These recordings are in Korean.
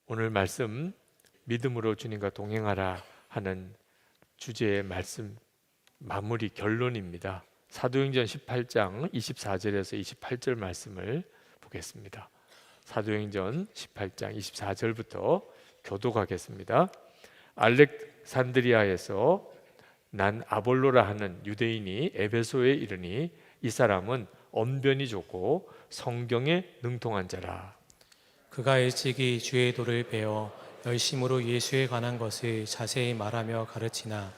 오늘 말씀 믿음으로 주님과 동행하라 하는 주제의 말씀 마무리 결론입니다. 사도행전 18장 24절에서 28절 말씀을 보겠습니다. 사도행전 18장 24절부터 교독하겠습니다. 알렉산드리아에서 난 아볼로라 하는 유대인이 에베소에 이르니 이 사람은 언변이 좋고 성경에 능통한 자라. 그가 일찍이 주의 도를 배워 열심으로 예수에 관한 것을 자세히 말하며 가르치나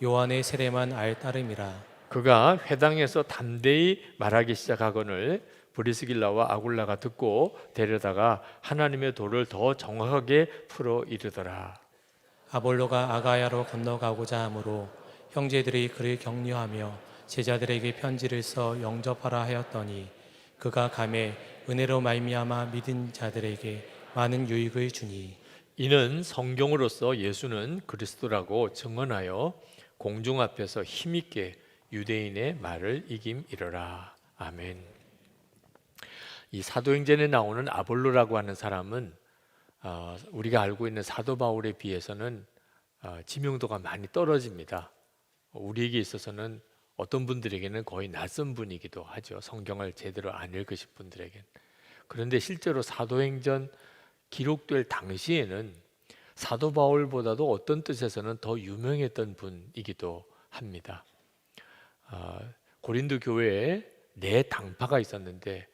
요한의 세례만 알 따름이라. 그가 회당에서 담대히 말하기 시작하거늘 브리스길라와 아굴라가 듣고 데려다가 하나님의 도를 더 정확하게 풀어 이르더라. 아볼로가 아가야로 건너가고자 하므로 형제들이 그를 격려하며 제자들에게 편지를 써 영접하라 하였더니 그가 감에 은혜로 말미암아 믿은 자들에게 많은 유익을 주니 이는 성경으로서 예수는 그리스도라고 증언하여 공중 앞에서 힘있게 유대인의 말을 이김이러라. 아멘. 이 사도행전에 나오는 아볼로라고 하는 사람은 우리가 알고 있는 사도 바울에 비해서는 지명도가 많이 떨어집니다. 우리에게 있어서는 어떤 분들에게는 거의 낯선 분이기도 하죠. 성경을 제대로 안 읽으신 분들에게는. 그런데 실제로 사도행전 기록될 당시에는 사도 바울보다도 어떤 뜻에서는 더 유명했던 분이기도 합니다. 고린도 교회에 네 당파가 있었는데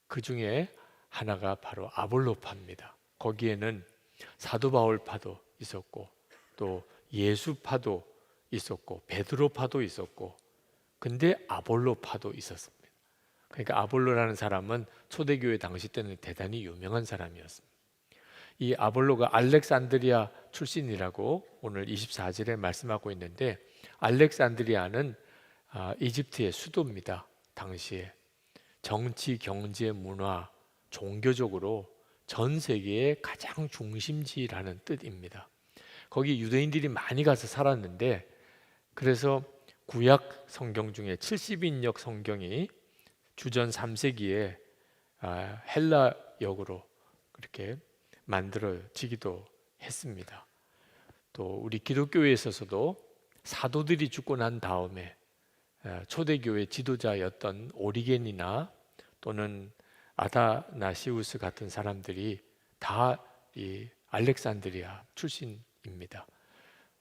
그 중에 하나가 바로 아볼로파입니다. 거기에는 사도 바울파도 있었고 또 예수파도 있었고 베드로파도 있었고 근데 아볼로파도 있었습니다. 그러니까 아볼로라는 사람은 초대교회 당시 때는 대단히 유명한 사람이었습니다. 이 아볼로가 알렉산드리아 출신이라고 오늘 24절에 말씀하고 있는데 알렉산드리아는 이집트의 수도입니다. 당시에 정치, 경제, 문화, 종교적으로 전 세계의 가장 중심지라는 뜻입니다. 거기 유대인들이 많이 가서 살았는데 그래서 구약 성경 중에 70인역 성경이 주전 3세기에 헬라역으로 그렇게 만들어지기도 했습니다. 또 우리 기독교에 있어서도 사도들이 죽고 난 다음에 초대교회 지도자였던 오리겐이나 또는 아다나시우스 같은 사람들이 다 이 알렉산드리아 출신입니다.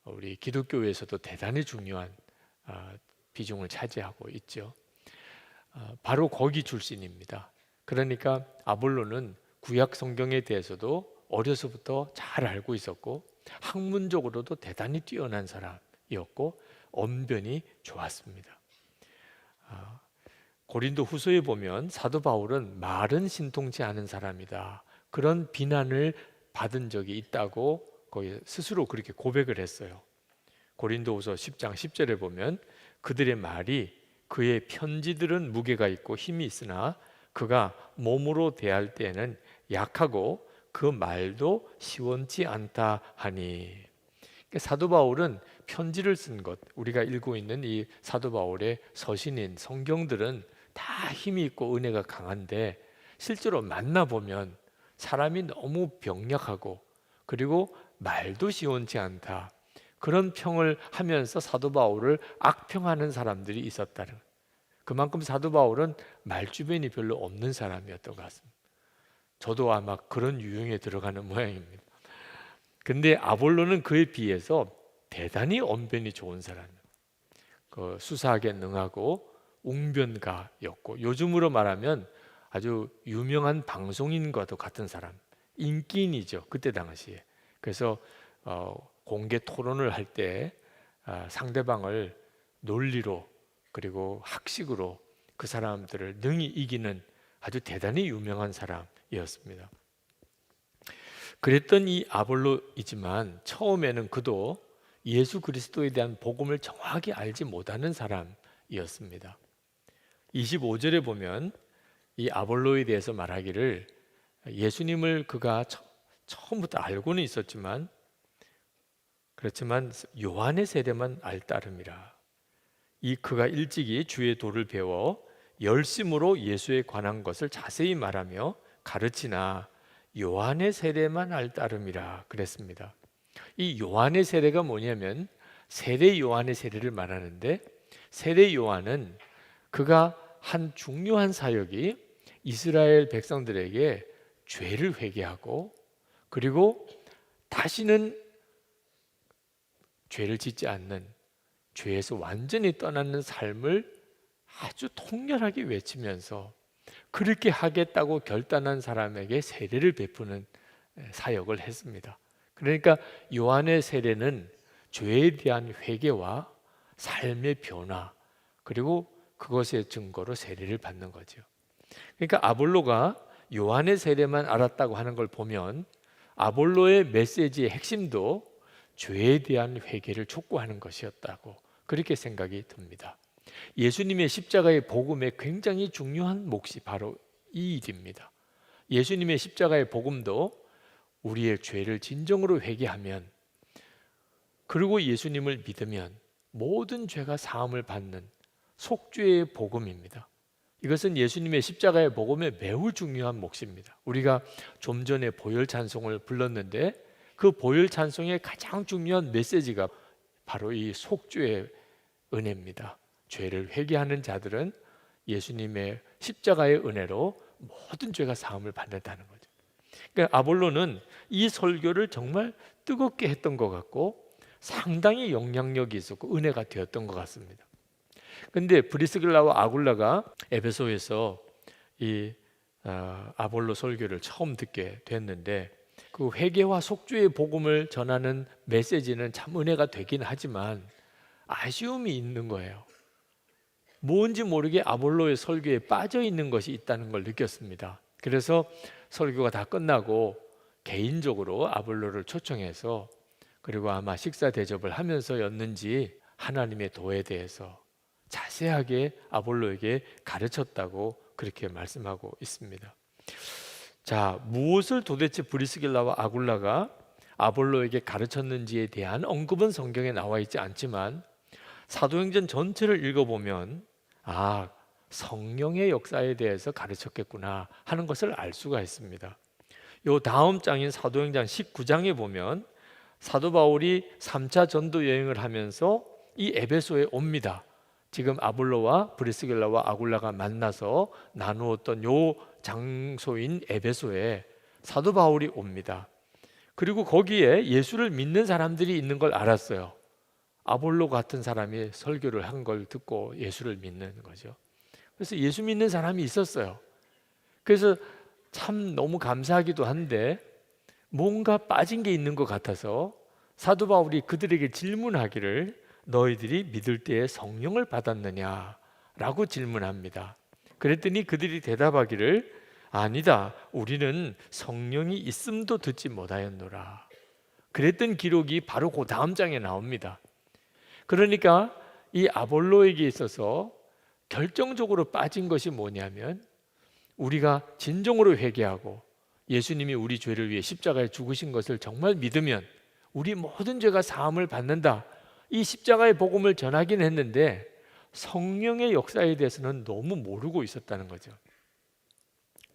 우리 기독교에서도 대단히 중요한 비중을 차지하고 있죠. 바로 거기 출신입니다. 그러니까 아볼로는 구약 성경에 대해서도 어려서부터 잘 알고 있었고 학문적으로도 대단히 뛰어난 사람이었고 언변이 좋았습니다. 고린도 후서에 보면 사도 바울은 말은 신통치 않은 사람이다. 그런 비난을 받은 적이 있다고 거의 스스로 그렇게 고백을 했어요. 고린도후서 10장 10절에 보면 그들의 말이 그의 편지들은 무게가 있고 힘이 있으나 그가 몸으로 대할 때에는 약하고 그 말도 시원치 않다 하니. 사도 바울은 편지를 쓴 것, 우리가 읽고 있는 이 사도 바울의 서신인 성경들은 다 힘이 있고 은혜가 강한데 실제로 만나보면 사람이 너무 병약하고 그리고 말도 시원치 않다. 그런 평을 하면서 사도 바울을 악평하는 사람들이 있었다는. 그만큼 사도 바울은 말주변이 별로 없는 사람이었던 것 같습니다. 저도 아마 그런 유형에 들어가는 모양입니다. 근데 아볼로는 그에 비해서 대단히 언변이 좋은 사람이에요. 수사하게 능하고 웅변가였고 요즘으로 말하면 아주 유명한 방송인과도 같은 사람, 인기인이죠. 그때 당시에. 그래서 공개 토론을 할 때 상대방을 논리로 그리고 학식으로 그 사람들을 능히 이기는 아주 대단히 유명한 사람이었습니다. 그랬던 이 아볼로이지만 처음에는 그도 예수 그리스도에 대한 복음을 정확히 알지 못하는 사람이었습니다. 25절에 보면 이 아볼로에 대해서 말하기를 예수님을 그가 처음부터 알고는 있었지만 그렇지만 요한의 세례만 알 따름이라. 이 그가 일찍이 주의 도를 배워 열심으로 예수에 관한 것을 자세히 말하며 가르치나 요한의 세례만 알따름이라 그랬습니다. 이 요한의 세례가 뭐냐면 세례 요한의 세례를 말하는데, 세례 요한은 그가 한 중요한 사역이 이스라엘 백성들에게 죄를 회개하고 그리고 다시는 죄를 짓지 않는, 죄에서 완전히 떠나는 삶을 아주 통렬하게 외치면서 그렇게 하겠다고 결단한 사람에게 세례를 베푸는 사역을 했습니다. 그러니까 요한의 세례는 죄에 대한 회개와 삶의 변화, 그리고 그것의 증거로 세례를 받는 거죠. 그러니까 아볼로가 요한의 세례만 알았다고 하는 걸 보면 아볼로의 메시지의 핵심도 죄에 대한 회개를 촉구하는 것이었다고 그렇게 생각이 듭니다. 예수님의 십자가의 복음의 굉장히 중요한 몫이 바로 이 일입니다. 예수님의 십자가의 복음도 우리의 죄를 진정으로 회개하면, 그리고 예수님을 믿으면 모든 죄가 사함을 받는 속죄의 복음입니다. 이것은 예수님의 십자가의 복음의 매우 중요한 몫입니다. 우리가 좀 전에 보혈 찬송을 불렀는데 그 보혈 찬송의 가장 중요한 메시지가 바로 이 속죄의 은혜입니다. 죄를 회개하는 자들은 예수님의 십자가의 은혜로 모든 죄가 사함을 받는다는 거죠. 그러니까 아볼로는 이 설교를 정말 뜨겁게 했던 것 같고 상당히 영향력이 있었고 은혜가 되었던 것 같습니다. 근데 브리스길라와 아굴라가 에베소에서 이 아볼로 설교를 처음 듣게 됐는데 그 회개와 속죄의 복음을 전하는 메시지는 참 은혜가 되긴 하지만 아쉬움이 있는 거예요. 뭔지 모르게 아볼로의 설교에 빠져 있는 것이 있다는 걸 느꼈습니다. 그래서 설교가 다 끝나고 개인적으로 아볼로를 초청해서, 그리고 아마 식사 대접을 하면서였는지 하나님의 도에 대해서 자세하게 아볼로에게 가르쳤다고 그렇게 말씀하고 있습니다. 자, 무엇을 도대체 브리스길라와 아굴라가 아볼로에게 가르쳤는지에 대한 언급은 성경에 나와 있지 않지만 사도행전 전체를 읽어보면 성령의 역사에 대해서 가르쳤겠구나 하는 것을 알 수가 있습니다. 요 다음 장인 사도행전 19장에 보면 사도 바울이 3차 전도 여행을 하면서 이 에베소에 옵니다. 지금 아볼로와 브리스길라와 아굴라가 만나서 나누었던 요 장소인 에베소에 사도 바울이 옵니다. 그리고 거기에 예수를 믿는 사람들이 있는 걸 알았어요. 아볼로 같은 사람이 설교를 한 걸 듣고 예수를 믿는 거죠. 그래서 예수 믿는 사람이 있었어요. 그래서 참 너무 감사하기도 한데 뭔가 빠진 게 있는 것 같아서 사도 바울이 그들에게 질문하기를 너희들이 믿을 때에 성령을 받았느냐라고 질문합니다. 그랬더니 그들이 대답하기를 아니다, 우리는 성령이 있음도 듣지 못하였노라. 그랬던 기록이 바로 그 다음 장에 나옵니다. 그러니까 이 아볼로에게 있어서 결정적으로 빠진 것이 뭐냐면 우리가 진정으로 회개하고 예수님이 우리 죄를 위해 십자가에 죽으신 것을 정말 믿으면 우리 모든 죄가 사함을 받는다, 이 십자가의 복음을 전하긴 했는데 성령의 역사에 대해서는 너무 모르고 있었다는 거죠.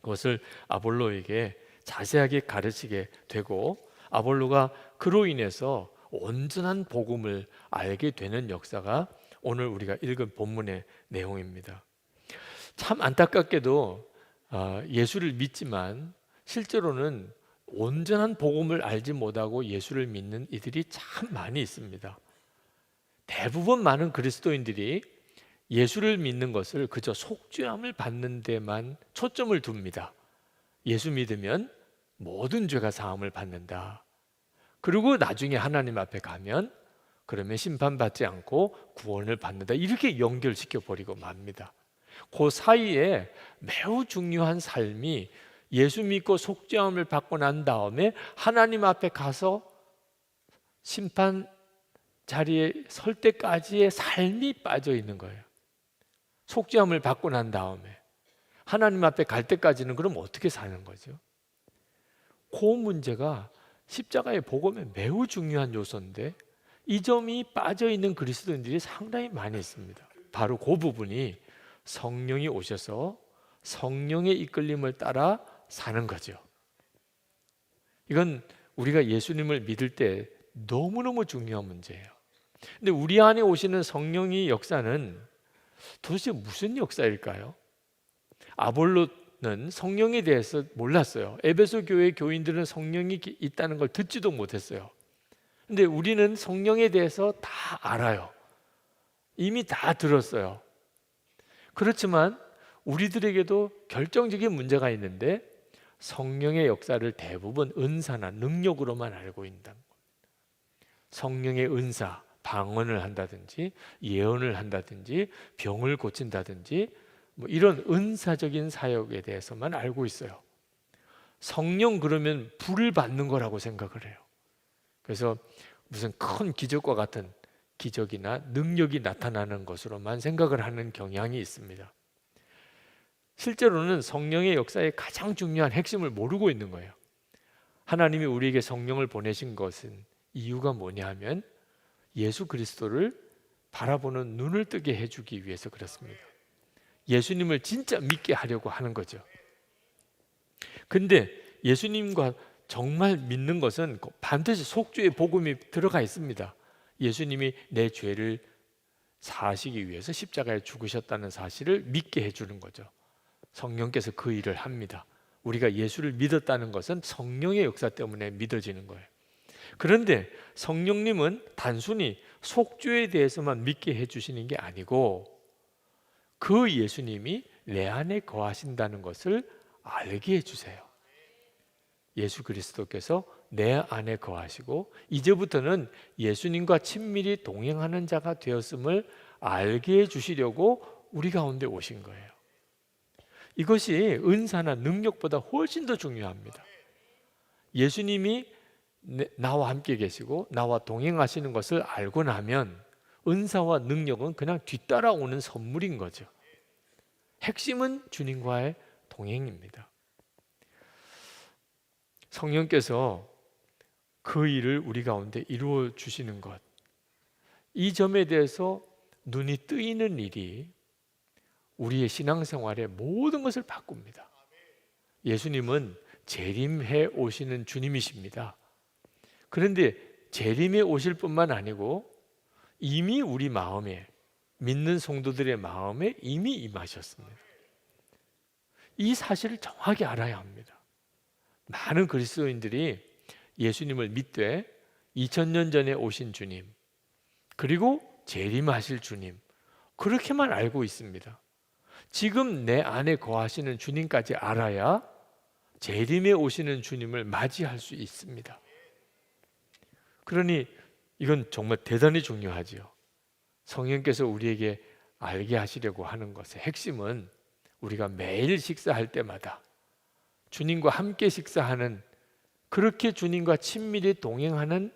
그것을 아볼로에게 자세하게 가르치게 되고 아볼로가 그로 인해서 온전한 복음을 알게 되는 역사가 오늘 우리가 읽은 본문의 내용입니다. 참 안타깝게도 예수를 믿지만 실제로는 온전한 복음을 알지 못하고 예수를 믿는 이들이 참 많이 있습니다. 대부분 많은 그리스도인들이 예수를 믿는 것을 그저 속죄함을 받는 데만 초점을 둡니다. 예수 믿으면 모든 죄가 사함을 받는다. 그리고 나중에 하나님 앞에 가면 그러면 심판받지 않고 구원을 받는다. 이렇게 연결시켜 버리고 맙니다. 그 사이에 매우 중요한 삶이 예수 믿고 속죄함을 받고 난 다음에 하나님 앞에 가서 심판 자리에 설 때까지의 삶이 빠져 있는 거예요. 속죄함을 받고 난 다음에 하나님 앞에 갈 때까지는 그럼 어떻게 사는 거죠? 그 문제가 십자가의 복음의 매우 중요한 요소인데 이 점이 빠져 있는 그리스도인들이 상당히 많이 있습니다. 바로 그 부분이 성령이 오셔서 성령의 이끌림을 따라 사는 거죠. 이건 우리가 예수님을 믿을 때 너무너무 중요한 문제예요. 근데 우리 안에 오시는 성령의 역사는 도대체 무슨 역사일까요? 아볼로는 성령에 대해서 몰랐어요. 에베소 교회 교인들은 성령이 있다는 걸 듣지도 못했어요. 근데 우리는 성령에 대해서 다 알아요. 이미 다 들었어요. 그렇지만 우리들에게도 결정적인 문제가 있는데 성령의 역사를 대부분 은사나 능력으로만 알고 있다. 성령의 은사, 방언을 한다든지 예언을 한다든지 병을 고친다든지 뭐 이런 은사적인 사역에 대해서만 알고 있어요. 성령 그러면 불을 받는 거라고 생각을 해요. 그래서 무슨 큰 기적과 같은 기적이나 능력이 나타나는 것으로만 생각을 하는 경향이 있습니다. 실제로는 성령의 역사의 가장 중요한 핵심을 모르고 있는 거예요. 하나님이 우리에게 성령을 보내신 것은 이유가 뭐냐 하면 예수 그리스도를 바라보는 눈을 뜨게 해주기 위해서 그렇습니다. 예수님을 진짜 믿게 하려고 하는 거죠. 근데 예수님과 정말 믿는 것은 반드시 속죄의 복음이 들어가 있습니다. 예수님이 내 죄를 사하시기 위해서 십자가에 죽으셨다는 사실을 믿게 해주는 거죠. 성령께서 그 일을 합니다. 우리가 예수를 믿었다는 것은 성령의 역사 때문에 믿어지는 거예요. 그런데 성령님은 단순히 속죄에 대해서만 믿게 해주시는 게 아니고 그 예수님이 내 안에 거하신다는 것을 알게 해주세요. 예수 그리스도께서 내 안에 거하시고 이제부터는 예수님과 친밀히 동행하는 자가 되었음을 알게 해주시려고 우리 가운데 오신 거예요. 이것이 은사나 능력보다 훨씬 더 중요합니다. 예수님이 나와 함께 계시고 나와 동행하시는 것을 알고 나면 은사와 능력은 그냥 뒤따라오는 선물인 거죠. 핵심은 주님과의 동행입니다. 성령께서 그 일을 우리 가운데 이루어 주시는 것, 이 점에 대해서 눈이 뜨이는 일이 우리의 신앙생활의 모든 것을 바꿉니다. 예수님은 재림해 오시는 주님이십니다. 그런데 재림해 오실 뿐만 아니고 이미 우리 마음에, 믿는 성도들의 마음에 이미 임하셨습니다. 이 사실을 정확히 알아야 합니다. 많은 그리스도인들이 예수님을 믿되 2000년 전에 오신 주님, 그리고 재림하실 주님, 그렇게만 알고 있습니다. 지금 내 안에 거하시는 주님까지 알아야 재림에 오시는 주님을 맞이할 수 있습니다. 그러니 이건 정말 대단히 중요하지요. 성령께서 우리에게 알게 하시려고 하는 것의 핵심은 우리가 매일 식사할 때마다 주님과 함께 식사하는, 그렇게 주님과 친밀히 동행하는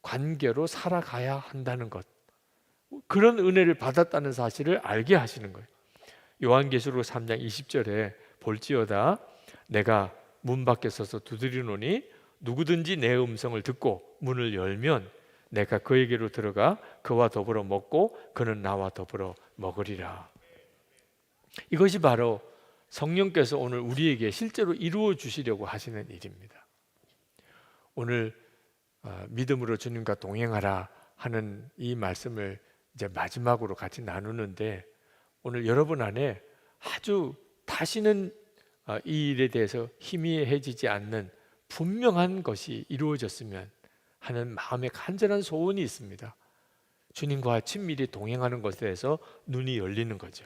관계로 살아가야 한다는 것, 그런 은혜를 받았다는 사실을 알게 하시는 거예요. 요한계시록 3장 20절에 볼지어다 내가 문 밖에 서서 두드리노니 누구든지 내 음성을 듣고 문을 열면 내가 그에게로 들어가 그와 더불어 먹고 그는 나와 더불어 먹으리라. 이것이 바로 성령께서 오늘 우리에게 실제로 이루어 주시려고 하시는 일입니다. 오늘 믿음으로 주님과 동행하라 하는 이 말씀을 이제 마지막으로 같이 나누는데, 오늘 여러분 안에 아주 다시는 이 일에 대해서 희미해지지 않는 분명한 것이 이루어졌으면 하는 마음의 간절한 소원이 있습니다. 주님과 친밀히 동행하는 것에 대해서 눈이 열리는 거죠.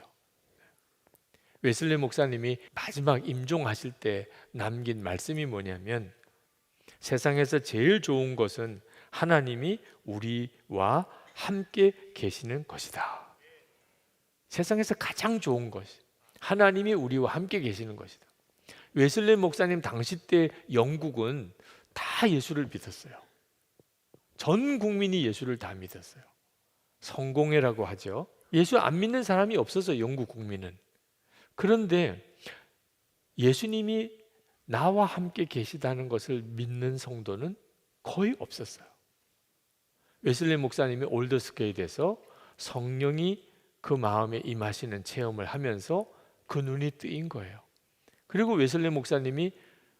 웨슬리 목사님이 마지막 임종하실 때 남긴 말씀이 뭐냐면, 세상에서 제일 좋은 것은 하나님이 우리와 함께 계시는 것이다. 세상에서 가장 좋은 것이 하나님이 우리와 함께 계시는 것이다. 웨슬리 목사님 당시 때 영국은 다 예수를 믿었어요. 전 국민이 예수를 다 믿었어요. 성공회라고 하죠. 예수 안 믿는 사람이 없어서 영국 국민은. 그런데 예수님이 나와 함께 계시다는 것을 믿는 성도는 거의 없었어요. 웨슬리 목사님이 올더스케이드에서 성령이 그 마음에 임하시는 체험을 하면서 그 눈이 뜨인 거예요. 그리고 웨슬리 목사님이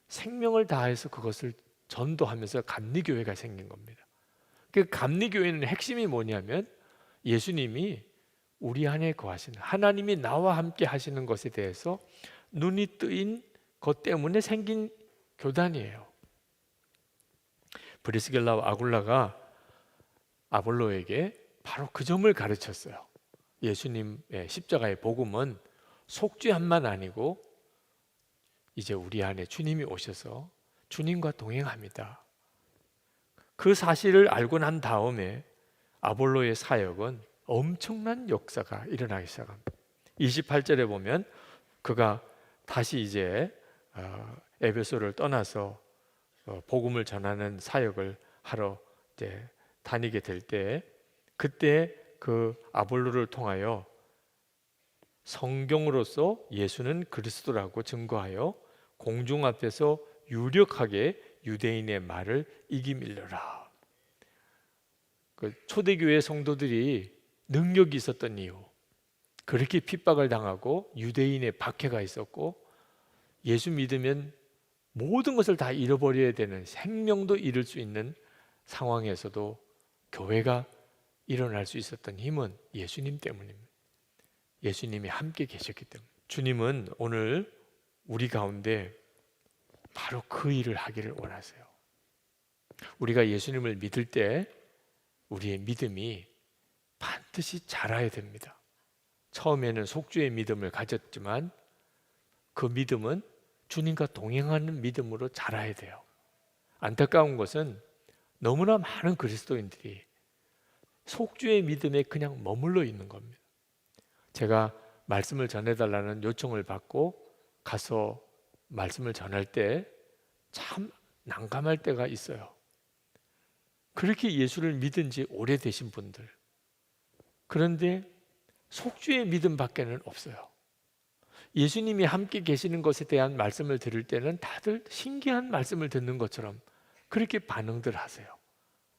생명을 다해서 그것을 전도하면서 감리교회가 생긴 겁니다. 그 감리교회는 핵심이 뭐냐면 예수님이 우리 안에 거하시는, 하나님이 나와 함께 하시는 것에 대해서 눈이 뜨인 것 때문에 생긴 교단이에요. 브리스길라와 아굴라가 아볼로에게 바로 그 점을 가르쳤어요. 예수님의 십자가의 복음은 속죄함만 아니고 이제 우리 안에 주님이 오셔서 주님과 동행합니다. 그 사실을 알고 난 다음에 아볼로의 사역은 엄청난 역사가 일어나기 시작합니다. 28절에 보면 그가 다시 이제 에베소를 떠나서 복음을 전하는 사역을 하러 이제 다니게 될 때, 그때 그 아볼로를 통하여 성경으로서 예수는 그리스도라고 증거하여 공중 앞에서 유력하게 유대인의 말을 이기밀려라. 그 초대교회 성도들이 능력이 있었던 이유, 그렇게 핍박을 당하고 유대인의 박해가 있었고 예수 믿으면 모든 것을 다 잃어버려야 되는, 생명도 잃을 수 있는 상황에서도 교회가 일어날 수 있었던 힘은 예수님 때문입니다. 예수님이 함께 계셨기 때문에. 주님은 오늘 우리 가운데 바로 그 일을 하기를 원하세요. 우리가 예수님을 믿을 때 우리의 믿음이 반드시 자라야 됩니다. 처음에는 속죄의 믿음을 가졌지만 그 믿음은 주님과 동행하는 믿음으로 자라야 돼요. 안타까운 것은 너무나 많은 그리스도인들이 속죄의 믿음에 그냥 머물러 있는 겁니다. 제가 말씀을 전해달라는 요청을 받고 가서 말씀을 전할 때 참 난감할 때가 있어요. 그렇게 예수를 믿은 지 오래되신 분들, 그런데 속죄의 믿음밖에는 없어요. 예수님이 함께 계시는 것에 대한 말씀을 들을 때는 다들 신기한 말씀을 듣는 것처럼 그렇게 반응들 하세요.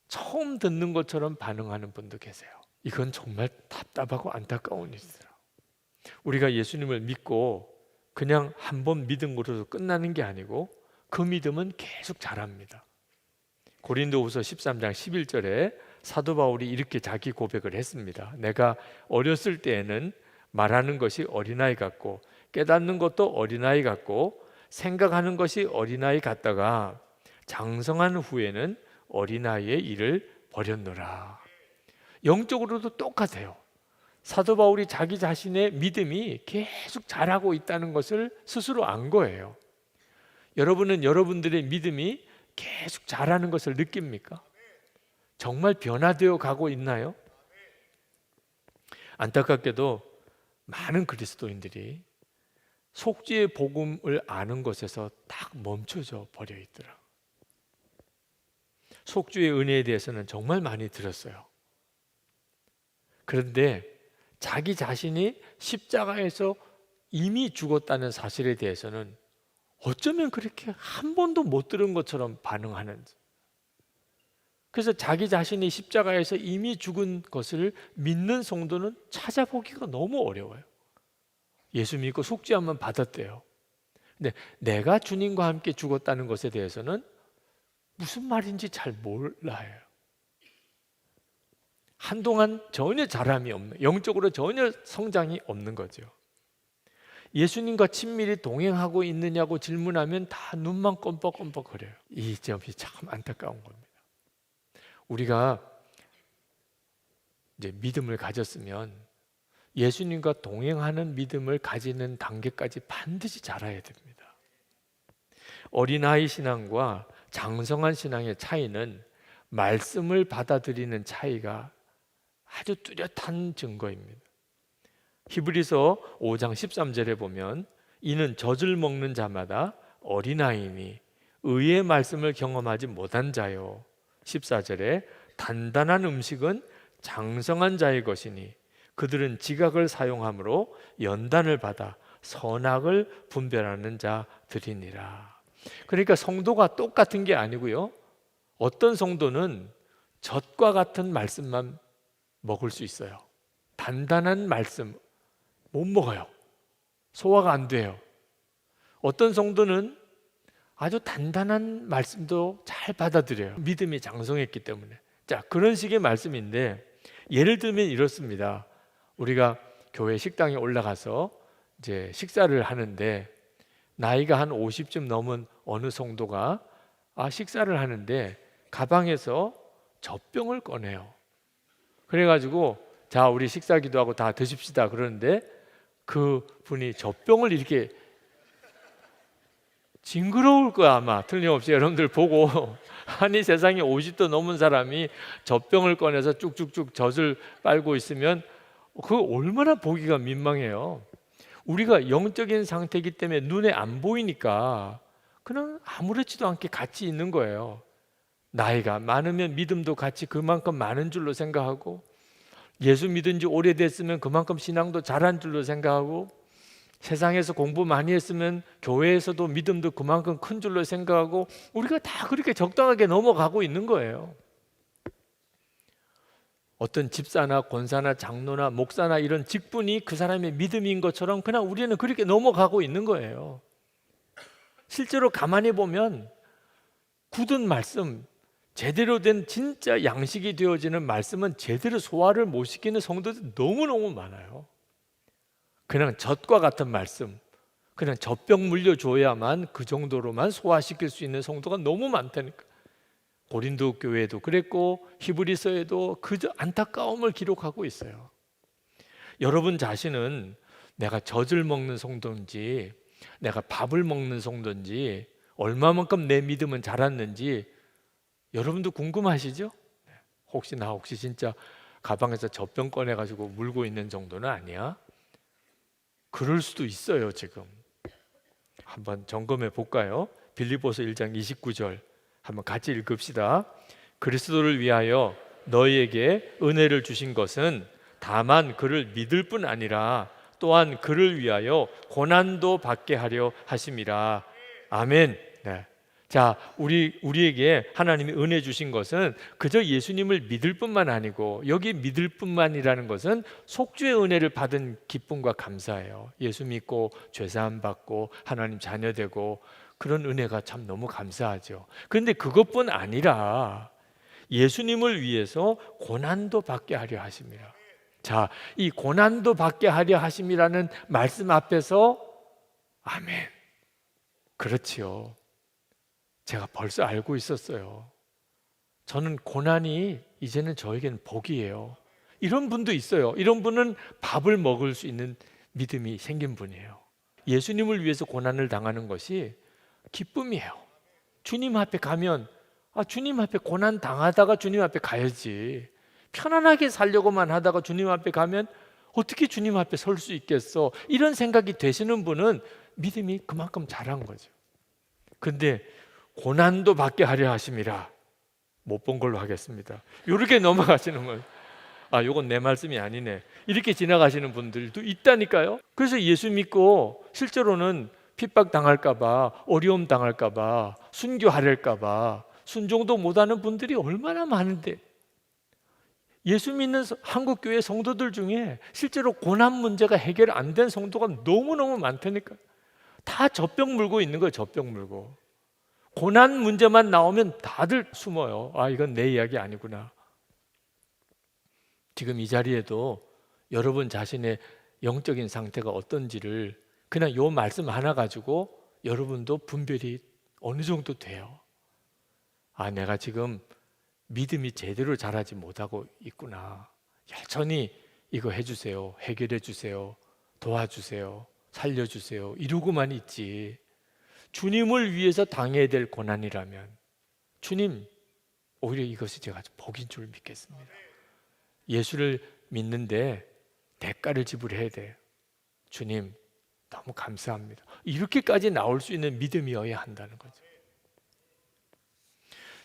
처음 듣는 것처럼 반응하는 분도 계세요. 이건 정말 답답하고 안타까운 일이더라. 우리가 예수님을 믿고 그냥 한 번 믿은 것으로 끝나는 게 아니고 그 믿음은 계속 자랍니다. 고린도후서 13장 11절에 사도 바울이 이렇게 자기 고백을 했습니다. 내가 어렸을 때에는 말하는 것이 어린아이 같고 깨닫는 것도 어린아이 같고 생각하는 것이 어린아이 같다가 장성한 후에는 어린아이의 일을 버렸노라. 영적으로도 똑같아요. 사도 바울이 자기 자신의 믿음이 계속 자라고 있다는 것을 스스로 안 거예요. 여러분은 여러분들의 믿음이 계속 자라는 것을 느낍니까? 정말 변화되어 가고 있나요? 안타깝게도 많은 그리스도인들이 속죄의 복음을 아는 것에서 딱 멈춰져 버려 있더라. 속죄의 은혜에 대해서는 정말 많이 들었어요. 그런데 자기 자신이 십자가에서 이미 죽었다는 사실에 대해서는 어쩌면 그렇게 한 번도 못 들은 것처럼 반응하는지. 그래서 자기 자신이 십자가에서 이미 죽은 것을 믿는 성도는 찾아보기가 너무 어려워요. 예수 믿고 속죄함만 받았대요. 근데 내가 주님과 함께 죽었다는 것에 대해서는 무슨 말인지 잘 몰라요. 한동안 전혀 자람이 없는, 영적으로 전혀 성장이 없는 거죠. 예수님과 친밀히 동행하고 있느냐고 질문하면 다 눈만 껌뻑껌뻑거려요. 이 점이 참 안타까운 겁니다. 우리가 이제 믿음을 가졌으면 예수님과 동행하는 믿음을 가지는 단계까지 반드시 자라야 됩니다. 어린아이 신앙과 장성한 신앙의 차이는 말씀을 받아들이는 차이가 아주 뚜렷한 증거입니다. 히브리서 5장 13절에 보면 이는 젖을 먹는 자마다 어린아이니 의의 말씀을 경험하지 못한 자요. 14절에 단단한 음식은 장성한 자의 것이니 그들은 지각을 사용함으로 연단을 받아 선악을 분별하는 자들이니라. 그러니까 성도가 똑같은 게 아니고요, 어떤 성도는 젖과 같은 말씀만 먹을 수 있어요. 단단한 말씀 못 먹어요. 소화가 안 돼요. 어떤 성도는 아주 단단한 말씀도 잘 받아들여요. 믿음이 장성했기 때문에. 자, 그런 식의 말씀인데 예를 들면 이렇습니다. 우리가 교회 식당에 올라가서 이제 식사를 하는데 나이가 한 50쯤 넘은 어느 성도가 식사를 하는데 가방에서 젖병을 꺼내요. 그래가지고 자, 우리 식사 기도하고 다 드십시다 그러는데 그 분이 젖병을 이렇게, 징그러울 거야 아마 틀림없이 여러분들 보고. 아니 세상에 50도 넘은 사람이 젖병을 꺼내서 쭉쭉쭉 젖을 빨고 있으면 그거 얼마나 보기가 민망해요. 우리가 영적인 상태이기 때문에 눈에 안 보이니까 그냥 아무렇지도 않게 같이 있는 거예요. 나이가 많으면 믿음도 같이 그만큼 많은 줄로 생각하고, 예수 믿은 지 오래됐으면 그만큼 신앙도 잘한 줄로 생각하고, 세상에서 공부 많이 했으면 교회에서도 믿음도 그만큼 큰 줄로 생각하고, 우리가 다 그렇게 적당하게 넘어가고 있는 거예요. 어떤 집사나 권사나 장로나 목사나 이런 직분이 그 사람의 믿음인 것처럼 그냥 우리는 그렇게 넘어가고 있는 거예요. 실제로 가만히 보면 굳은 말씀, 제대로 된 진짜 양식이 되어지는 말씀은 제대로 소화를 못 시키는 성도들 너무너무 많아요. 그냥 젖과 같은 말씀, 그냥 젖병 물려줘야만 그 정도로만 소화시킬 수 있는 성도가 너무 많다니까. 고린도 교회도 그랬고 히브리서에도 그저 안타까움을 기록하고 있어요. 여러분 자신은 내가 젖을 먹는 성도인지 내가 밥을 먹는 성도인지 얼마만큼 내 믿음은 자랐는지 여러분도 궁금하시죠? 혹시 진짜 가방에서 젖병 꺼내가지고 물고 있는 정도는 아니야? 그럴 수도 있어요. 지금 한번 점검해 볼까요? 빌립보서 1장 29절 한번 같이 읽읍시다. 그리스도를 위하여 너희에게 은혜를 주신 것은 다만 그를 믿을 뿐 아니라 또한 그를 위하여 고난도 받게 하려 하심이라. 아멘. 네. 자, 우리에게 하나님이 은혜 주신 것은 그저 예수님을 믿을 뿐만 아니고, 여기 믿을 뿐만이라는 것은 속죄의 은혜를 받은 기쁨과 감사예요. 예수 믿고 죄사함 받고 하나님 자녀 되고 그런 은혜가 참 너무 감사하죠. 그런데 그것뿐 아니라 예수님을 위해서 고난도 받게 하려 하심이라. 자, 이 고난도 받게 하려 하심이라는 말씀 앞에서 아멘. 그렇지요. 제가 벌써 알고 있었어요. 저는 고난이 이제는 저에게는 복이에요. 이런 분도 있어요. 이런 분은 밥을 먹을 수 있는 믿음이 생긴 분이에요. 예수님을 위해서 고난을 당하는 것이 기쁨이에요. 주님 앞에 가면 주님 앞에 고난 당하다가 주님 앞에 가야지. 편안하게 살려고만 하다가 주님 앞에 가면 어떻게 주님 앞에 설 수 있겠어? 이런 생각이 되시는 분은 믿음이 그만큼 자란 거죠. 근데 고난도 받게 하려 하심이라. 못 본 걸로 하겠습니다. 이렇게 넘어가시는 거예요. 요건 내 말씀이 아니네. 이렇게 지나가시는 분들도 있다니까요. 그래서 예수 믿고 실제로는 핍박 당할까 봐, 어려움 당할까 봐, 순교하랄까 봐 순종도 못하는 분들이 얼마나 많은데, 예수 믿는 한국 교회 성도들 중에 실제로 고난 문제가 해결 안 된 성도가 너무너무 많다니까. 다 젖병 물고 있는 거예요. 젖병 물고. 고난 문제만 나오면 다들 숨어요. 이건 내 이야기 아니구나. 지금 이 자리에도 여러분 자신의 영적인 상태가 어떤지를 그냥 요 말씀 하나 가지고 여러분도 분별이 어느 정도 돼요. 내가 지금 믿음이 제대로 자라지 못하고 있구나. 여전히 이거 해주세요, 해결해 주세요, 도와주세요, 살려주세요 이러고만 있지. 주님을 위해서 당해야 될 고난이라면 주님, 오히려 이것이 제가 복인 줄 믿겠습니다. 예수를 믿는데 대가를 지불해야 돼. 주님 너무 감사합니다. 이렇게까지 나올 수 있는 믿음이어야 한다는 거죠.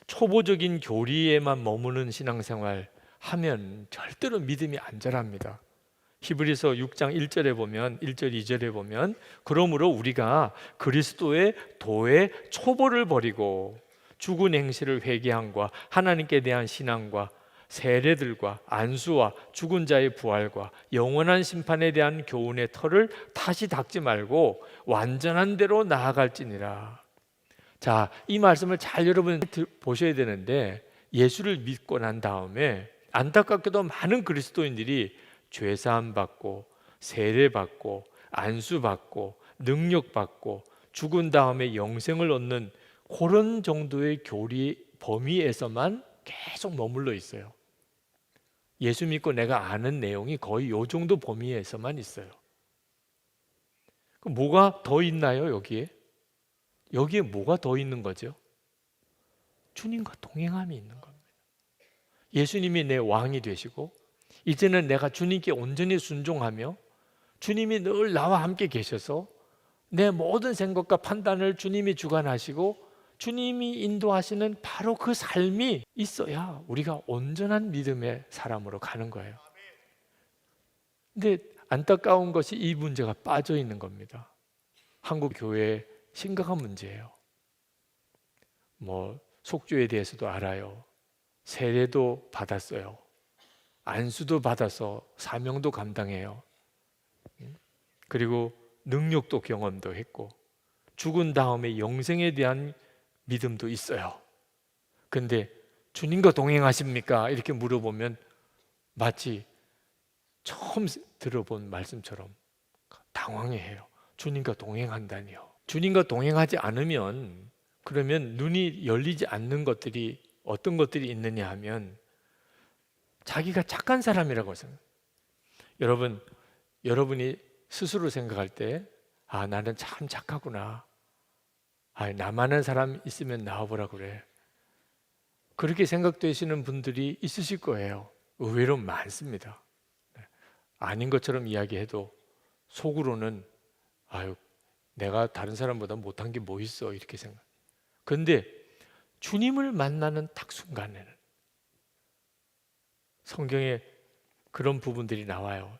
초보적인 교리에만 머무는 신앙생활 하면 절대로 믿음이 안 자랍니다. 히브리서 6장 1절에 보면 1절 2절에 보면 그러므로 우리가 그리스도의 도의 초보를 버리고 죽은 행실을 회개함과 하나님께 대한 신앙과 세례들과 안수와 죽은 자의 부활과 영원한 심판에 대한 교훈의 털을 다시 닦지 말고 완전한 대로 나아갈지니라. 자, 이 말씀을 잘 여러분 보셔야 되는데, 예수를 믿고 난 다음에 안타깝게도 많은 그리스도인들이 죄사함 받고 세례 받고 안수 받고 능력 받고 죽은 다음에 영생을 얻는 그런 정도의 교리 범위에서만 계속 머물러 있어요. 예수 믿고 내가 아는 내용이 거의 요 정도 범위에서만 있어요. 그럼 뭐가 더 있나요, 여기에? 여기에 뭐가 더 있는 거죠? 주님과 동행함이 있는 겁니다. 예수님이 내 왕이 되시고 이제는 내가 주님께 온전히 순종하며 주님이 늘 나와 함께 계셔서 내 모든 생각과 판단을 주님이 주관하시고 주님이 인도하시는 바로 그 삶이 있어야 우리가 온전한 믿음의 사람으로 가는 거예요. 근데 안타까운 것이 이 문제가 빠져 있는 겁니다. 한국 교회의 심각한 문제예요. 속죄에 대해서도 알아요. 세례도 받았어요. 안수도 받아서 사명도 감당해요. 그리고 능력도 경험도 했고 죽은 다음에 영생에 대한 믿음도 있어요. 근데 주님과 동행하십니까? 이렇게 물어보면 마치 처음 들어본 말씀처럼 당황해해요. 주님과 동행한다니요. 주님과 동행하지 않으면 그러면 눈이 열리지 않는 것들이 어떤 것들이 있느냐 하면 자기가 착한 사람이라고 생각해요. 여러분이 스스로 생각할 때 나는 참 착하구나. 나만한 사람 있으면 나와보라 그래. 그렇게 생각되시는 분들이 있으실 거예요. 의외로 많습니다. 아닌 것처럼 이야기해도 속으로는 내가 다른 사람보다 못한 게 뭐 있어 이렇게 생각. 그런데 주님을 만나는 딱 순간에는 성경에 그런 부분들이 나와요.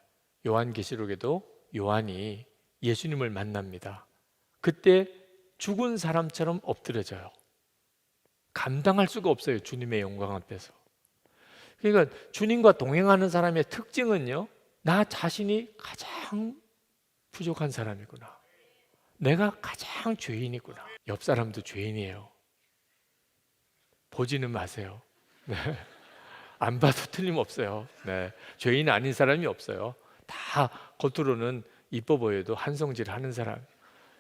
요한계시록에도 요한이 예수님을 만납니다. 그때 죽은 사람처럼 엎드려져요. 감당할 수가 없어요. 주님의 영광 앞에서. 그러니까 주님과 동행하는 사람의 특징은요, 나 자신이 가장 부족한 사람이구나. 내가 가장 죄인이구나. 옆 사람도 죄인이에요. 보지는 마세요. 네. 안 봐도 틀림없어요. 네. 죄인 아닌 사람이 없어요. 다 겉으로는 이뻐 보여도 한성질 하는 사람,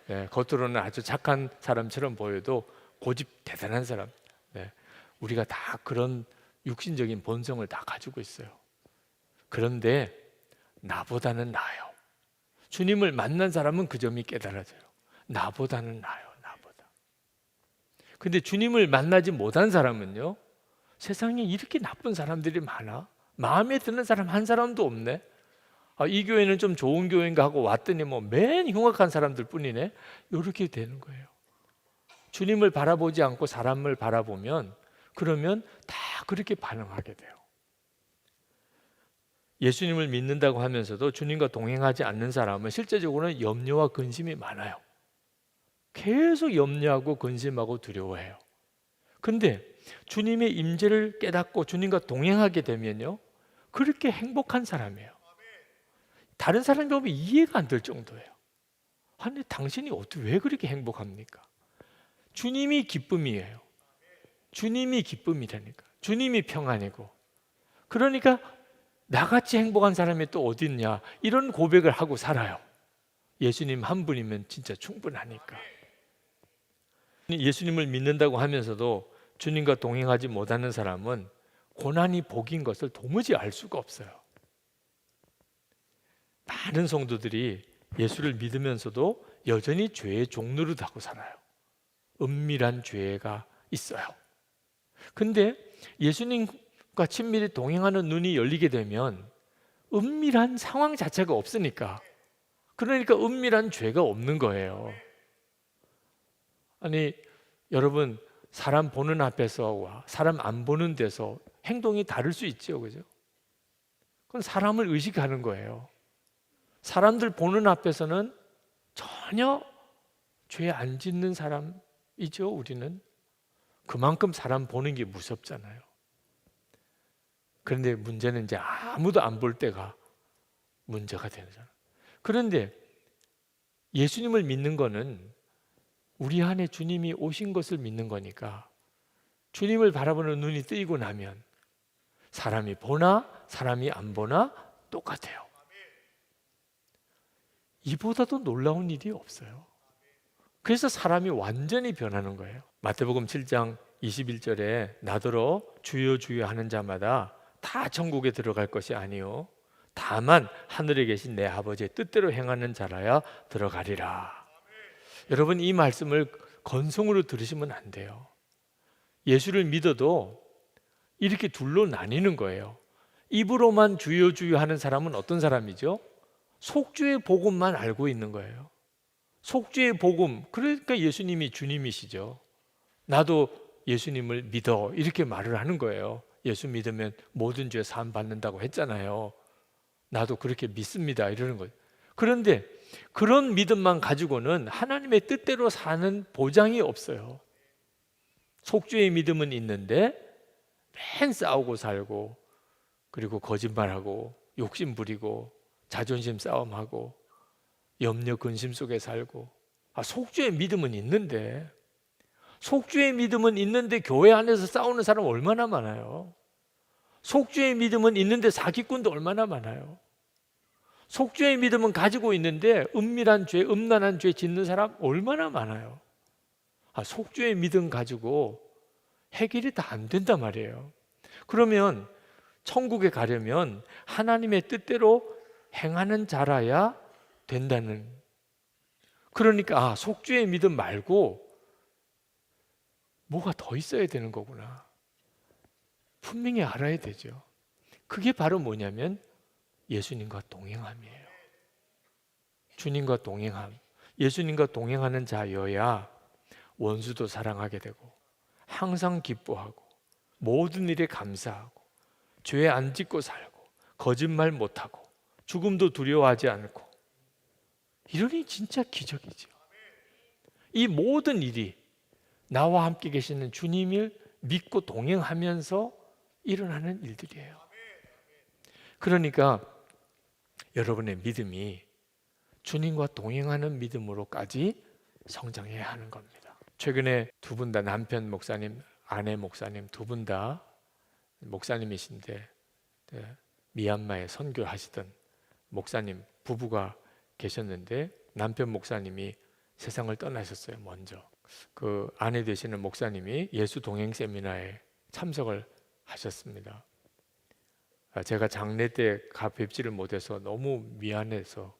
네. 겉으로는 아주 착한 사람처럼 보여도 고집 대단한 사람. 네. 우리가 다 그런 육신적인 본성을 다 가지고 있어요. 그런데 나보다는 나아요. 주님을 만난 사람은 그 점이 깨달아져요. 나보다는 나아요. 나보다. 근데 주님을 만나지 못한 사람은요, 세상에 이렇게 나쁜 사람들이 많아? 마음에 드는 사람 한 사람도 없네? 이 교회는 좀 좋은 교회인가 하고 왔더니 맨 흉악한 사람들 뿐이네? 이렇게 되는 거예요. 주님을 바라보지 않고 사람을 바라보면 그러면 다 그렇게 반응하게 돼요. 예수님을 믿는다고 하면서도 주님과 동행하지 않는 사람은 실제적으로는 염려와 근심이 많아요. 계속 염려하고 근심하고 두려워해요. 근데 주님의 임재를 깨닫고 주님과 동행하게 되면요, 그렇게 행복한 사람이에요. 다른 사람이 보면 이해가 안 될 정도예요. 아니, 당신이 왜 그렇게 행복합니까? 주님이 기쁨이에요. 주님이 기쁨이라니까. 주님이 평안이고. 그러니까 나같이 행복한 사람이 또 어디 있냐, 이런 고백을 하고 살아요. 예수님 한 분이면 진짜 충분하니까. 예수님을 믿는다고 하면서도 주님과 동행하지 못하는 사람은 고난이 복인 것을 도무지 알 수가 없어요. 많은 성도들이 예수를 믿으면서도 여전히 죄의 종노릇하고 살아요. 은밀한 죄가 있어요. 근데 예수님과 친밀히 동행하는 눈이 열리게 되면 은밀한 상황 자체가 없으니까, 그러니까 은밀한 죄가 없는 거예요. 아니, 여러분, 사람 보는 앞에서와 사람 안 보는 데서 행동이 다를 수 있죠, 그죠? 그건 사람을 의식하는 거예요. 사람들 보는 앞에서는 전혀 죄 안 짓는 사람이죠, 우리는. 그만큼 사람 보는 게 무섭잖아요. 그런데 문제는 이제 아무도 안 볼 때가 문제가 되잖아요. 그런데 예수님을 믿는 거는 우리 안에 주님이 오신 것을 믿는 거니까 주님을 바라보는 눈이 뜨이고 나면 사람이 보나 사람이 안 보나 똑같아요. 이보다도 놀라운 일이 없어요. 그래서 사람이 완전히 변하는 거예요. 마태복음 7장 21절에 나더러 주여 주여 하는 자마다 다 천국에 들어갈 것이 아니요 다만 하늘에 계신 내 아버지의 뜻대로 행하는 자라야 들어가리라. 여러분, 이 말씀을 건성으로 들으시면 안 돼요. 예수를 믿어도 이렇게 둘로 나뉘는 거예요. 입으로만 주여 주여 하는 사람은 어떤 사람이죠? 속주의 복음만 알고 있는 거예요. 속주의 복음, 그러니까 예수님이 주님이시죠. 나도 예수님을 믿어, 이렇게 말을 하는 거예요. 예수 믿으면 모든 죄 사함 받는다고 했잖아요. 나도 그렇게 믿습니다, 이러는 거예요. 그런데 그런 믿음만 가지고는 하나님의 뜻대로 사는 보장이 없어요. 속주의 믿음은 있는데 맨 싸우고 살고, 그리고 거짓말하고 욕심 부리고 자존심 싸움하고 염려 근심 속에 살고. 속주의 믿음은 있는데, 속주의 믿음은 있는데 교회 안에서 싸우는 사람 얼마나 많아요. 속주의 믿음은 있는데 사기꾼도 얼마나 많아요. 속주의 믿음은 가지고 있는데 은밀한 죄, 음란한 죄 짓는 사람 얼마나 많아요. 속주의 믿음 가지고 해결이 다 안 된단 말이에요. 그러면 천국에 가려면 하나님의 뜻대로 행하는 자라야 된다는. 그러니까 속주의 믿음 말고 뭐가 더 있어야 되는 거구나, 분명히 알아야 되죠. 그게 바로 뭐냐면 예수님과 동행함이에요. 주님과 동행함. 예수님과 동행하는 자여야 원수도 사랑하게 되고 항상 기뻐하고 모든 일에 감사하고 죄 안 짓고 살고 거짓말 못하고 죽음도 두려워하지 않고. 이러니 진짜 기적이죠. 이 모든 일이 나와 함께 계시는 주님을 믿고 동행하면서 일어나는 일들이에요. 그러니까 여러분의 믿음이 주님과 동행하는 믿음으로까지 성장해야 하는 겁니다. 최근에 두 분 다, 남편 목사님, 아내 목사님 두 분 다 목사님이신데 미얀마에 선교하시던 목사님 부부가 계셨는데 남편 목사님이 세상을 떠나셨어요. 먼저 그 아내 되시는 목사님이 예수 동행 세미나에 참석을 하셨습니다. 제가 장례 때 가 뵙지를 못해서 너무 미안해서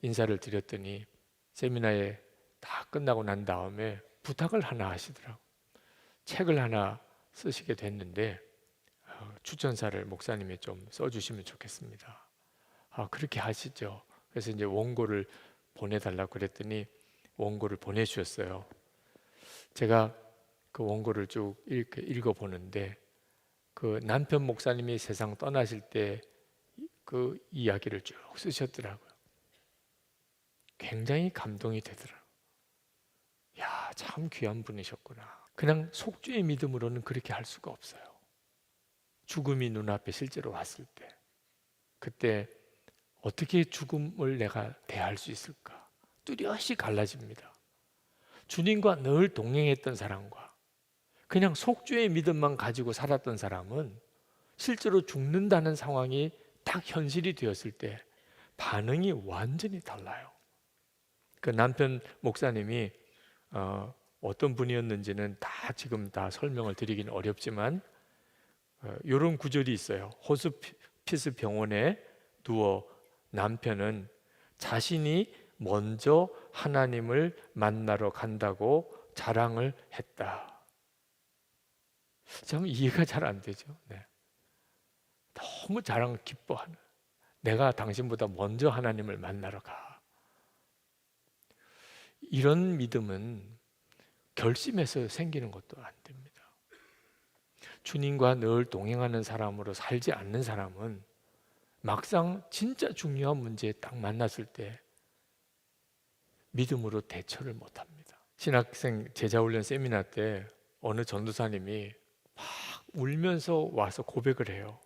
인사를 드렸더니 세미나에 다 끝나고 난 다음에 부탁을 하나 하시더라고요. 책을 하나 쓰시게 됐는데 추천사를 목사님이 좀 써주시면 좋겠습니다. 그렇게 하시죠. 그래서 이제 원고를 보내달라고 그랬더니 원고를 보내주셨어요. 제가 그 원고를 쭉 읽어보는데 그 남편 목사님이 세상 떠나실 때 그 이야기를 쭉 쓰셨더라고요. 굉장히 감동이 되더라고요. 야, 참 귀한 분이셨구나. 그냥 속주의 믿음으로는 그렇게 할 수가 없어요. 죽음이 눈앞에 실제로 왔을 때 그때 어떻게 죽음을 내가 대할 수 있을까? 뚜렷이 갈라집니다. 주님과 늘 동행했던 사람과 그냥 속주의 믿음만 가지고 살았던 사람은 실제로 죽는다는 상황이 딱 현실이 되었을 때 반응이 완전히 달라요. 그 남편 목사님이 어떤 분이었는지는 지금 다 설명을 드리기는 어렵지만 이런 구절이 있어요. 호스피스 병원에 누워 남편은 자신이 먼저 하나님을 만나러 간다고 자랑을 했다. 참 이해가 잘 안 되죠. 네. 너무 기뻐하는, 내가 당신보다 먼저 하나님을 만나러 가. 이런 믿음은 결심해서 생기는 것도 안 됩니다. 주님과 늘 동행하는 사람으로 살지 않는 사람은 막상 진짜 중요한 문제에 딱 만났을 때 믿음으로 대처를 못합니다. 신학생 제자훈련 세미나 때 어느 전도사님이 막 울면서 와서 고백을 해요.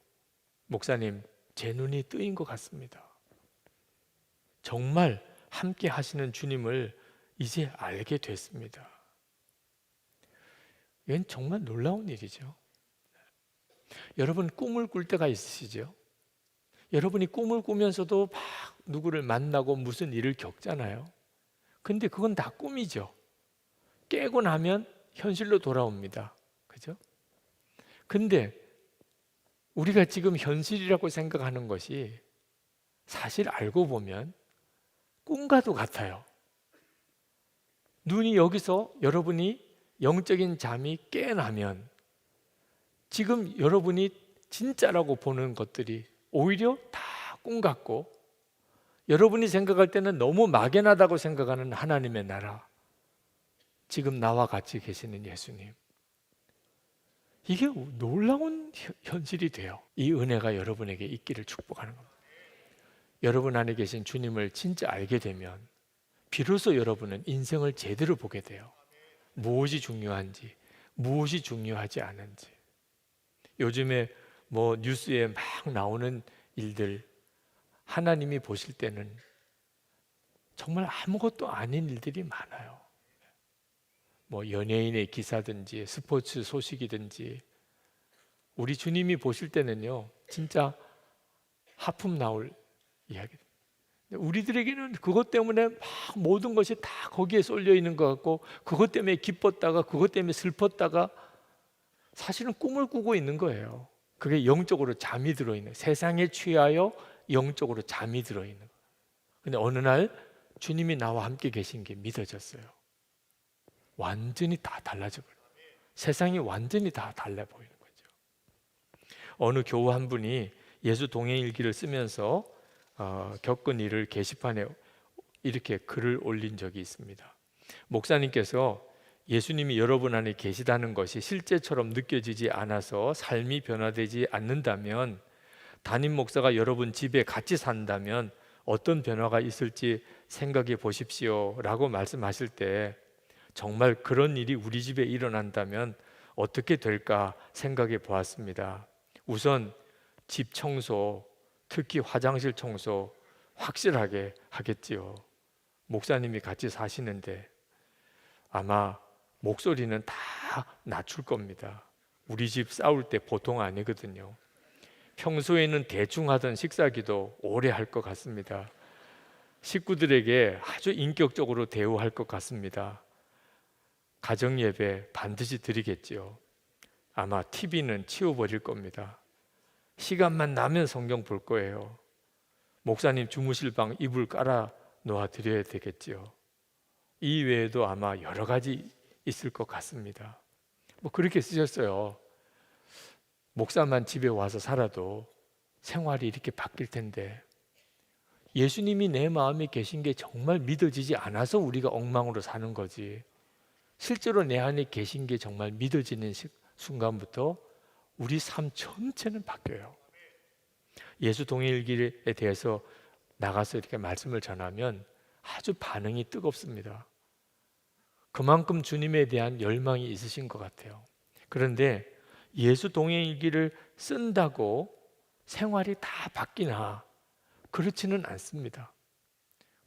목사님, 제 눈이 뜨인 것 같습니다. 정말 함께 하시는 주님을 이제 알게 됐습니다. 이건 정말 놀라운 일이죠. 여러분 꿈을 꿀 때가 있으시죠? 여러분이 꿈을 꾸면서도 막 누구를 만나고 무슨 일을 겪잖아요. 근데 그건 다 꿈이죠. 깨고 나면 현실로 돌아옵니다. 그죠? 근데 우리가 지금 현실이라고 생각하는 것이 사실 알고 보면 꿈과도 같아요. 눈이 여기서 여러분이 영적인 잠이 깨나면 지금 여러분이 진짜라고 보는 것들이 오히려 다 꿈 같고, 여러분이 생각할 때는 너무 막연하다고 생각하는 하나님의 나라, 지금 나와 같이 계시는 예수님, 이게 놀라운 현실이 돼요. 이 은혜가 여러분에게 있기를 축복하는 겁니다. 여러분 안에 계신 주님을 진짜 알게 되면 비로소 여러분은 인생을 제대로 보게 돼요. 무엇이 중요한지, 무엇이 중요하지 않은지. 요즘에 뭐 뉴스에 막 나오는 일들, 하나님이 보실 때는 정말 아무것도 아닌 일들이 많아요. 뭐 연예인의 기사든지 스포츠 소식이든지, 우리 주님이 보실 때는요 진짜 하품 나올 이야기. 우리들에게는 그것 때문에 막 모든 것이 다 거기에 쏠려 있는 것 같고, 그것 때문에 기뻤다가 그것 때문에 슬펐다가 사실은 꿈을 꾸고 있는 거예요. 그게 영적으로 잠이 들어있는, 세상에 취하여 영적으로 잠이 들어있는. 근데 어느 날 주님이 나와 함께 계신 게 믿어졌어요. 완전히 다 달라져 버려요. 세상이 완전히 다 달라 보이는 거죠. 어느 교우 한 분이 예수 동행일기를 쓰면서 겪은 일을 게시판에 이렇게 글을 올린 적이 있습니다. 목사님께서 예수님이 여러분 안에 계시다는 것이 실제처럼 느껴지지 않아서 삶이 변화되지 않는다면, 담임 목사가 여러분 집에 같이 산다면 어떤 변화가 있을지 생각해 보십시오 라고 말씀하실 때, 정말 그런 일이 우리 집에 일어난다면 어떻게 될까 생각해 보았습니다. 우선 집 청소, 특히 화장실 청소 확실하게 하겠지요. 목사님이 같이 사시는데 아마 목소리는 다 낮출 겁니다. 우리 집 싸울 때 보통 아니거든요. 평소에는 대충 하던 식사기도 오래 할 것 같습니다. 식구들에게 아주 인격적으로 대우할 것 같습니다. 가정 예배 반드시 드리겠지요. 아마 TV는 치워버릴 겁니다. 시간만 나면 성경 볼 거예요. 목사님 주무실 방 이불 깔아 놓아 드려야 되겠지요. 이 외에도 아마 여러 가지 있을 것 같습니다. 뭐 그렇게 쓰셨어요. 목사만 집에 와서 살아도 생활이 이렇게 바뀔 텐데, 예수님이 내 마음에 계신 게 정말 믿어지지 않아서 우리가 엉망으로 사는 거지, 실제로 내 안에 계신 게 정말 믿어지는 순간부터 우리 삶 전체는 바뀌어요. 예수 동행일기에 대해서 나가서 이렇게 말씀을 전하면 아주 반응이 뜨겁습니다. 그만큼 주님에 대한 열망이 있으신 것 같아요. 그런데 예수 동행일기를 쓴다고 생활이 다 바뀌나? 그렇지는 않습니다.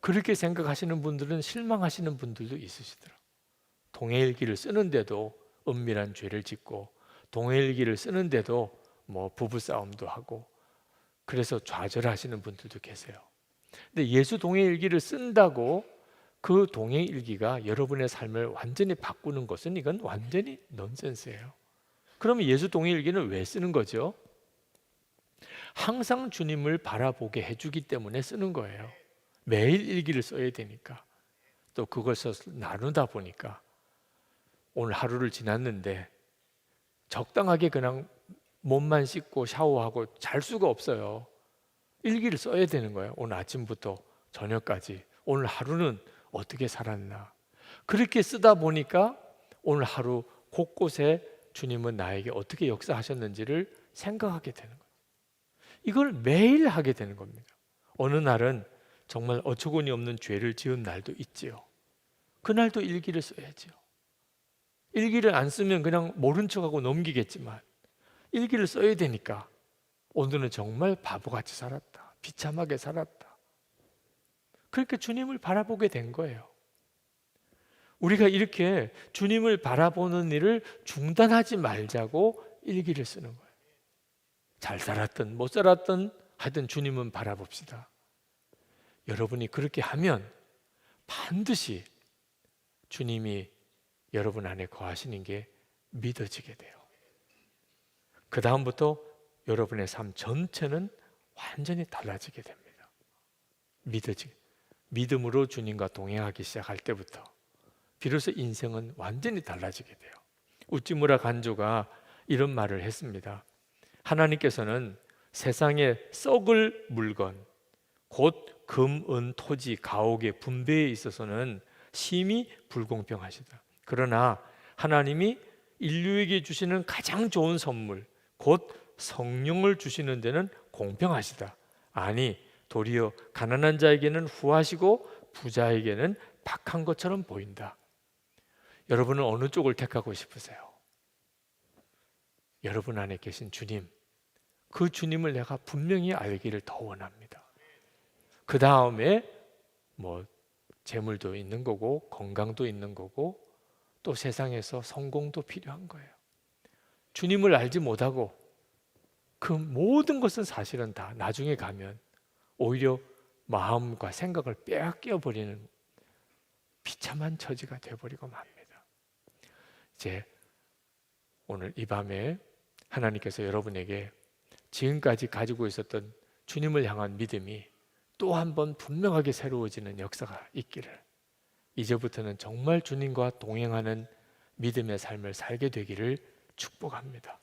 그렇게 생각하시는 분들은 실망하시는 분들도 있으시더라고요. 동행일기를 쓰는데도 은밀한 죄를 짓고, 동행일기를 쓰는데도 뭐 부부싸움도 하고, 그래서 좌절하시는 분들도 계세요. 근데 예수 동행일기를 쓴다고 그 동행일기가 여러분의 삶을 완전히 바꾸는 것은, 이건 완전히 넌센스예요. 그러면 예수 동행일기는 왜 쓰는 거죠? 항상 주님을 바라보게 해주기 때문에 쓰는 거예요. 매일 일기를 써야 되니까, 또 그것을 나누다 보니까 오늘 하루를 지났는데 적당하게 그냥 몸만 씻고 샤워하고 잘 수가 없어요. 일기를 써야 되는 거예요. 오늘 아침부터 저녁까지 오늘 하루는 어떻게 살았나. 그렇게 쓰다 보니까 오늘 하루 곳곳에 주님은 나에게 어떻게 역사하셨는지를 생각하게 되는 거예요. 이걸 매일 하게 되는 겁니다. 어느 날은 정말 어처구니 없는 죄를 지은 날도 있지요. 그날도 일기를 써야지요. 일기를 안 쓰면 그냥 모른 척하고 넘기겠지만, 일기를 써야 되니까 오늘은 정말 바보같이 살았다, 비참하게 살았다, 그렇게 주님을 바라보게 된 거예요. 우리가 이렇게 주님을 바라보는 일을 중단하지 말자고 일기를 쓰는 거예요. 잘 살았든 못 살았든 하여튼 주님은 바라봅시다. 여러분이 그렇게 하면 반드시 주님이 여러분 안에 거하시는 게 믿어지게 돼요. 그 다음부터 여러분의 삶 전체는 완전히 달라지게 됩니다. 믿음으로 주님과 동행하기 시작할 때부터 비로소 인생은 완전히 달라지게 돼요. 우찌무라 간조가 이런 말을 했습니다. 하나님께서는 세상에 썩을 물건, 곧 금, 은, 토지, 가옥의 분배에 있어서는 심히 불공평하시다. 그러나 하나님이 인류에게 주시는 가장 좋은 선물, 곧 성령을 주시는 데는 공평하시다. 아니, 도리어 가난한 자에게는 후하시고 부자에게는 박한 것처럼 보인다. 여러분은 어느 쪽을 택하고 싶으세요? 여러분 안에 계신 주님, 그 주님을 내가 분명히 알기를 더 원합니다. 그 다음에 재물도 있는 거고 건강도 있는 거고 또 세상에서 성공도 필요한 거예요. 주님을 알지 못하고 그 모든 것은 사실은 다 나중에 가면 오히려 마음과 생각을 빼앗겨 버리는 비참한 처지가 되어버리고 맙니다. 이제 오늘 이 밤에 하나님께서 여러분에게 지금까지 가지고 있었던 주님을 향한 믿음이 또 한 번 분명하게 새로워지는 역사가 있기를, 이제부터는 정말 주님과 동행하는 믿음의 삶을 살게 되기를 축복합니다.